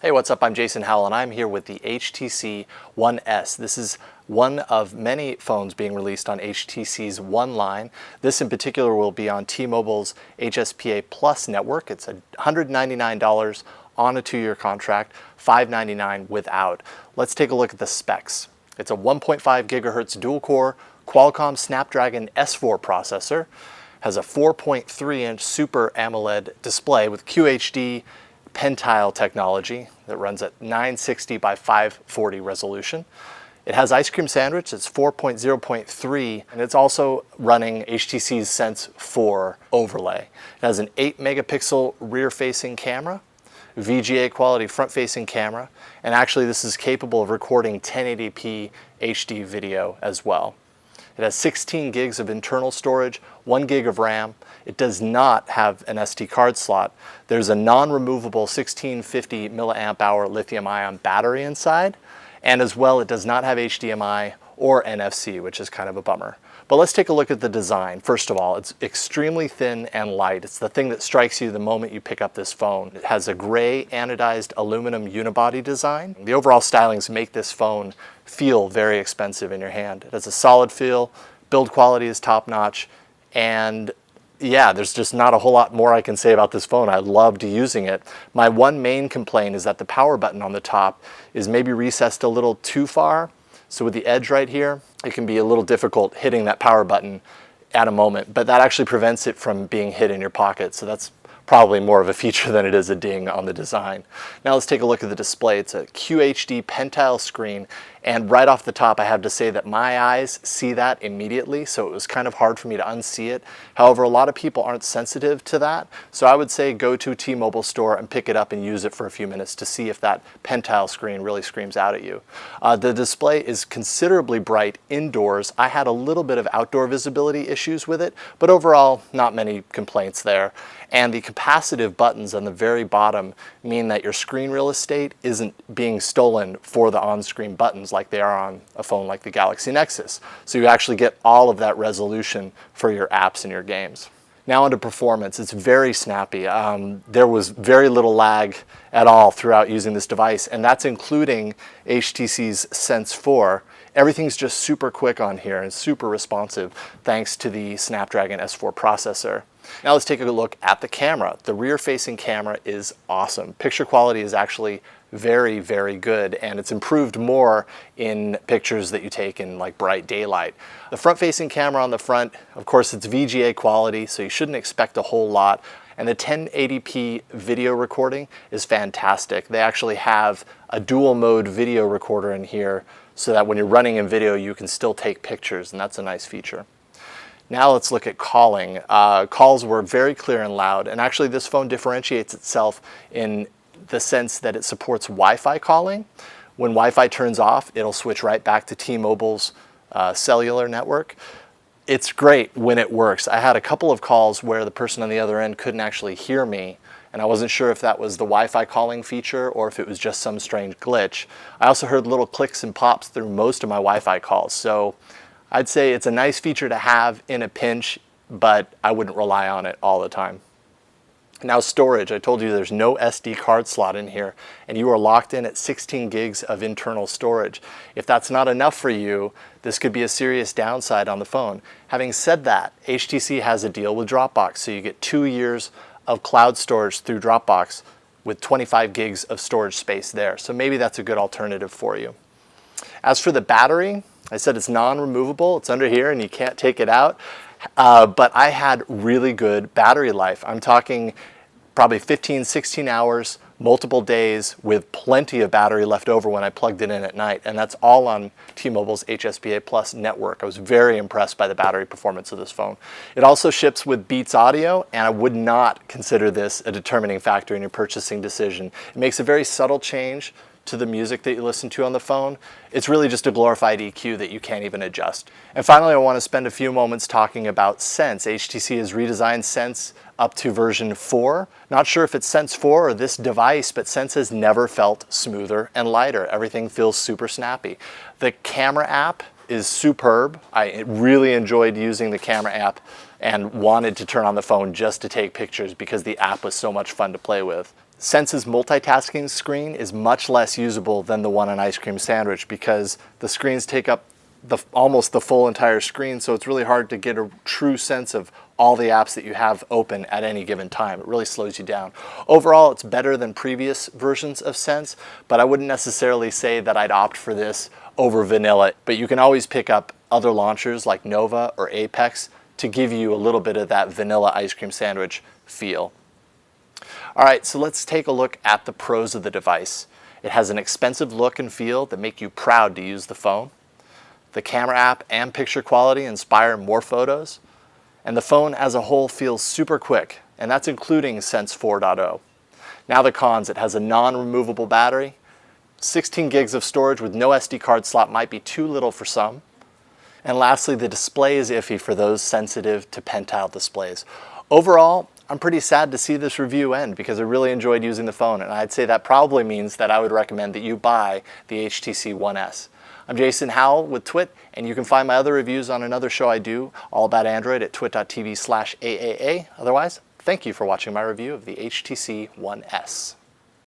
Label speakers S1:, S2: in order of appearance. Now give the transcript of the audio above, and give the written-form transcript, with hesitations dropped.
S1: Hey, what's up? I'm Jason Howell and I'm here with the HTC One S. This is one of many phones being released on HTC's One line. This in particular will be on T-Mobile's HSPA Plus network. It's $199 on a 2-year contract, $599 without. Let's take a look at the specs. It's a 1.5 gigahertz dual-core Qualcomm Snapdragon S4 processor, has a 4.3-inch Super AMOLED display with QHD Pentile technology that runs at 960 by 540 resolution. It has Ice Cream Sandwich, it's 4.0.3, and it's also running HTC's Sense 4 overlay. It has an 8 megapixel rear-facing camera, VGA quality front-facing camera, and actually this is capable of recording 1080p HD video as well. It has 16 gigs of internal storage, 1 gig of RAM. It does not have an SD card slot. There's a non-removable 1650 milliamp hour lithium-ion battery inside, and as well it does not have HDMI or NFC, which is kind of a bummer. But let's take a look at the design. First of all, it's extremely thin and light. It's the thing that strikes you the moment you pick up this phone. It has a gray anodized aluminum unibody design. The overall stylings make this phone feel very expensive in your hand. It has a solid feel, build quality is top-notch, and yeah, there's just not a whole lot more I can say about this phone. I loved using it. My one main complaint is that the power button on the top is maybe recessed a little too far. So with the edge right here, it can be a little difficult hitting that power button at a moment, but that actually prevents it from being hit in your pocket. So that's probably more of a feature than it is a ding on the design. Now let's take a look at the display. It's a QHD Pentile screen, and right off the top I have to say that my eyes see that immediately, so it was kind of hard for me to unsee it. However, a lot of people aren't sensitive to that, so I would say go to a T-Mobile store and pick it up and use it for a few minutes to see if that Pentile screen really screams out at you. The display is considerably bright indoors. I had a little bit of outdoor visibility issues with it, but overall not many complaints there. And the capacitive buttons on the very bottom mean that your screen real estate isn't being stolen for the on-screen buttons like they are on a phone like the Galaxy Nexus. So you actually get all of that resolution for your apps and your games. Now onto performance. It's very snappy. There was very little lag at all throughout using this device, and that's including HTC's Sense 4. Everything's just super quick on here and super responsive thanks to the Snapdragon S4 processor. Now let's take a look at the camera. The rear-facing camera is awesome. Picture quality is actually very, very good, and it's improved more in pictures that you take in like bright daylight. The front-facing camera on the front, of course, it's VGA quality, so you shouldn't expect a whole lot. And the 1080p video recording is fantastic. They actually have a dual mode video recorder in here so that when you're running in video, you can still take pictures, and that's a nice feature. Now let's look at calling. Calls were very clear and loud, and actually this phone differentiates itself in the sense that it supports Wi-Fi calling. When Wi-Fi turns off, it'll switch right back to T-Mobile's cellular network. It's great when it works. I had a couple of calls where the person on the other end couldn't actually hear me, and I wasn't sure if that was the Wi-Fi calling feature or if it was just some strange glitch. I also heard little clicks and pops through most of my Wi-Fi calls, so I'd say it's a nice feature to have in a pinch, but I wouldn't rely on it all the time. Now storage, I told you there's no SD card slot in here, and you are locked in at 16 gigs of internal storage. If that's not enough for you, this could be a serious downside on the phone. Having said that, HTC has a deal with Dropbox, so you get 2 years of cloud storage through Dropbox with 25 gigs of storage space there. So maybe that's a good alternative for you. As for the battery, I said it's non-removable. It's under here and you can't take it out. But I had really good battery life. I'm talking probably 15, 16 hours, multiple days with plenty of battery left over when I plugged it in at night. And that's all on T-Mobile's HSPA Plus network. I was very impressed by the battery performance of this phone. It also ships with Beats Audio, and I would not consider this a determining factor in your purchasing decision. It makes a very subtle change to the music that you listen to on the phone. It's really just a glorified EQ that you can't even adjust. And finally, I want to spend a few moments talking about Sense. HTC has redesigned Sense up to version 4. Not sure if it's Sense 4 or this device, but Sense has never felt smoother and lighter. Everything feels super snappy. The camera app is superb. I really enjoyed using the camera app and wanted to turn on the phone just to take pictures because the app was so much fun to play with. Sense's multitasking screen is much less usable than the one on Ice Cream Sandwich because the screens take up almost the full entire screen, so it's really hard to get a true sense of all the apps that you have open at any given time. It really slows you down. Overall, it's better than previous versions of Sense, but I wouldn't necessarily say that I'd opt for this over vanilla. But you can always pick up other launchers like Nova or Apex to give you a little bit of that vanilla Ice Cream Sandwich feel. All right, so let's take a look at the pros of the device. It has an expensive look and feel that make you proud to use the phone. The camera app and picture quality inspire more photos. And the phone as a whole feels super quick, and that's including Sense 4.0. Now the cons: it has a non-removable battery. 16 gigs of storage with no SD card slot might be too little for some. And lastly, the display is iffy for those sensitive to pen-tile displays. Overall, I'm pretty sad to see this review end because I really enjoyed using the phone, and I'd say that probably means that I would recommend that you buy the HTC One S. I'm Jason Howell with Twit, and you can find my other reviews on another show I do all about Android at twit.tv/AAA. Otherwise, thank you for watching my review of the HTC One S.